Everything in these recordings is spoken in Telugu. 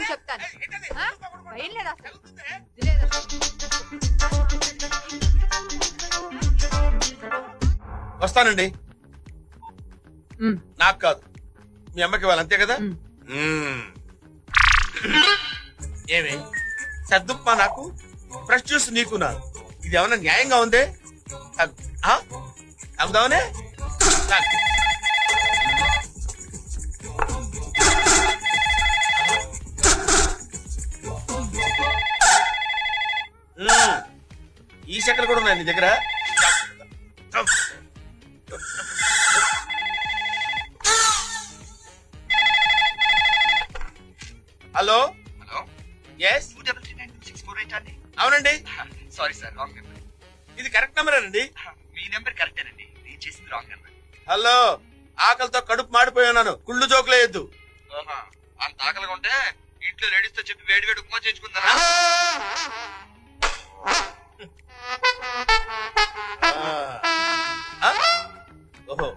అప్పుడు చెప్తాను. భయం లేదా అసలు? ఇది లేదా? వస్తానండి. నాకు కాదు, మీ అమ్మకి వాళ్ళు, అంతే కదా. ఏమి సర్దుప్పా నాకు, ఫ్రెష్ జ్యూస్ నీకునా? ఇది ఏమన్నా న్యాయంగా ఉంది? అవుదామనే ఈ చక్కెర కూడా ఉన్నాయి నీ దగ్గర. హలో హలో, ఎస్ 2339648 అండి. అవునండి. Sorry sir, wrong number. ఇది కరెక్ట్ నెంబర్ అండి. మీ నెంబర్ కరెక్టేనండి, నేను చేసింది రాంగ్ నెంబర్. హలో, ఆకలితో కడుపు మాడిపోయి ఉన్నాను, కుళ్ళు జోకులేయద్దు. అంత ఆకలిగా ఉంటే ఇంట్లో లేడీస్ తో చెప్పి వేడి వేడి ఉప్మా చేయించుకుంటారా? ఓహో,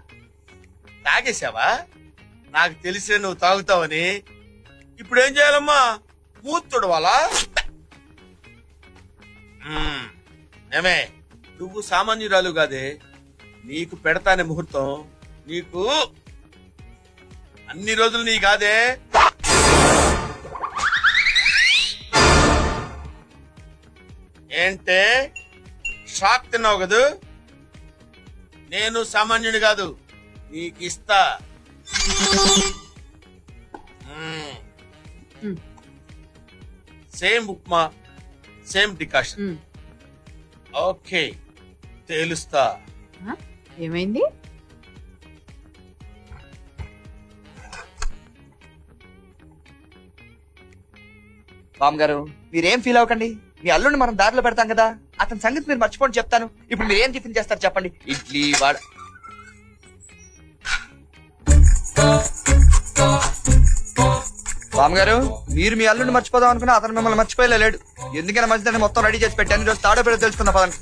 తాగేశావా? నాకు తెలిసే నువ్వు తాగుతావని. ఇప్పుడు ఏం చేయాలమ్మా? మూతుడవాలా? ఏమే, నువ్వు సామాన్యురాలు కాదే, నీకు పెడతానే ముహూర్తం. నీకు అన్ని రోజులు నీ కాదే. ఏంటే షాక్ తిన్నావు కదూ? నేను సామాన్యుడి కాదు, నీకు ఇస్తా. Same upma, same decoction. Okay, తేలుస్తా. ఏమైంది? బామ్ గారు, మీరేం ఫీల్ అవ్వకండి. మీ అల్లుడిని మనం దారిలో పెడతాం కదా, అతని సంగతి మీరు మర్చిపోండి చెప్తాను. ఇప్పుడు మీరు ఏం టిఫిన్ చేస్తారు చెప్పండి? ఇడ్లీ, వడ. బామ్ గారు, మీరు మీ అల్లుడిని మర్చిపోదాం అనుకున్నా, అతను మిమ్మల్ని మర్చిపోయలేడు. ఎందుకైనా మంచిదని మొత్తం రెడీ చేసి పెట్టాను. ఈరోజు తాడో పేరు తెలుసుకున్న పదండి.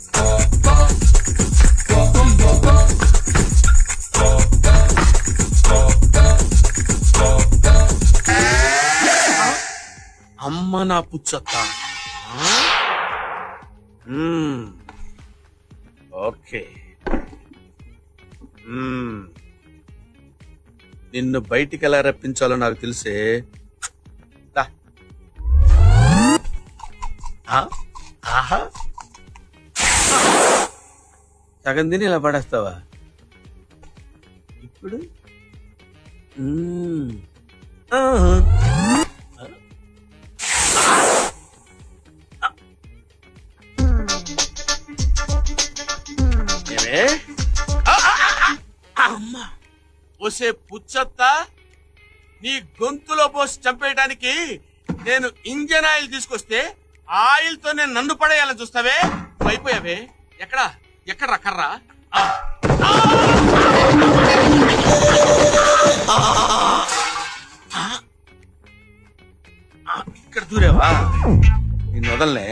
అమ్మ నా పుచ్చత్త. ఓకే, నిన్ను బయటికి ఎలా రప్పించాలో నాకు తెలిసే. ఆహా, సగం తిని ఇలా పడేస్తావా ఇప్పుడు? అమ్మా, పోసే పుచ్చత్తా, నీ గొంతులో పోసి చంపేయడానికి నేను ఇంజన్ ఆయిల్ తీసుకొస్తే ఆయిల్ తో నేను నన్ను పడేయాలని చూస్తావే? అయిపోయావే. ఎక్కడ్రా కర్రా? ఇక్కడ దూరేవా? నేను వదలనే.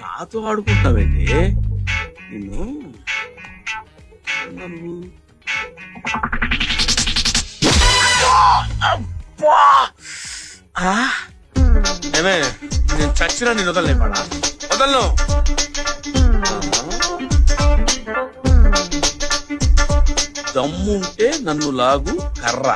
నాతో ఆడుకుంటావేంటి? నిన్ను ఏమే, నేను చచ్చినా నేను వదలనే. పడా వదలను. దమ్ముంటే నన్ను లాగు కర్ర.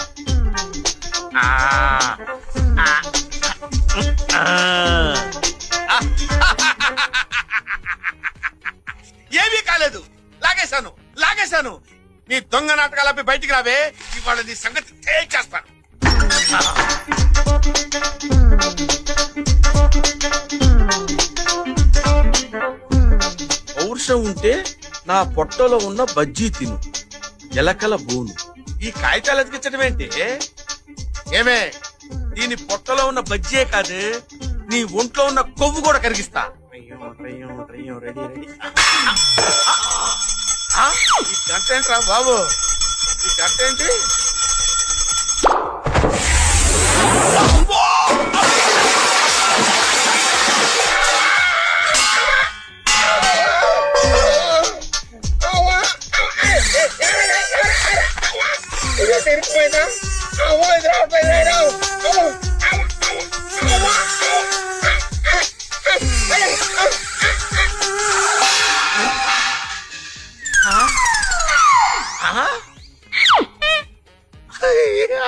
ఏమీ కాలేదు, లాగేశాను. నీ దొంగ నాటకాలపై బయటికి రావే, ఇవాళ నీ సంగతి తేల్చేస్తాను. పౌరుషం ఉంటే నా పొట్టలో ఉన్న బజ్జీ తిను, ఎలకల బోను. ఈ కాగితాలు ఎతికించడం ఏంటి? ఏమే, దీని పొట్టలో ఉన్న బజ్జీయే కాదు, నీ ఒంట్లో ఉన్న కొవ్వు కూడా కరిగిస్తా. రెడీ. ఈ గంట ఏంట్రా బాబు? ఈ గంట ఏంటి? రావట్లేదా? అమ్మో, ఇది రావట్లేదు. అమ్మో,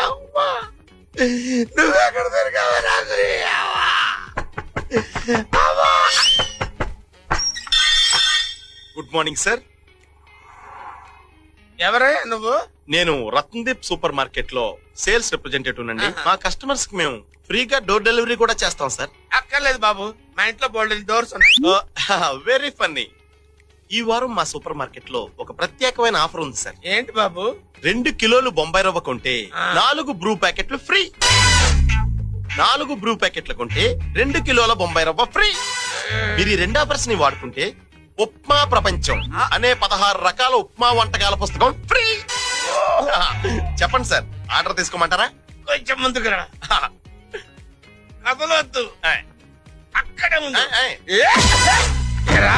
అమ్మో, నువ్వెక్కడ దొరికావా నాకు? Good morning sir. ఎవరయ్యా నువ్వు? నేను రత్నదీప్ సూపర్ మార్కెట్ లో సేల్స్ రిప్రజెంటేటివ్ నండి. మా కస్టమర్స్ కి మేము ఫ్రీగా డోర్ డెలివరీ కూడా చేస్తాం సార్. అక్కర్లేదు బాబు, మా ఇంట్లో బోల్డ్ డోర్స్ ఉన్నాయి. Very funny. ఈ వారం మా సూపర్ మార్కెట్ లో ఒక ప్రత్యేకమైన ఆఫర్ ఉంది సార్. ఏంటి బాబు? 2 కిలోలు బొంబాయి రవ్వ కొంటే 4 బ్రూ ప్యాకెట్లు ఫ్రీ. 4 బ్రూ ప్యాకెట్లు కొంటే 2 కిలోల బొంబాయి రవ్వ ఫ్రీ. మీరు ఈ 2 ఆఫర్స్ ని వాడుకుంటే ఉప్మా ప్రపంచం అనే 16 రకాల ఉప్మా వంటకాల పుస్తకం ఫ్రీ. చెప్పండి సార్, ఆర్డర్ తీసుకోమంటారా? కొంచెం ముందుకు రా. కదలొద్దు, అక్కడే ఉంది. ఏరా,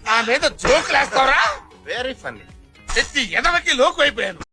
నా మీద జోకులేస్తావరా? Very funny. ప్రతి ఎదవకి లోకు అయిపోయాను.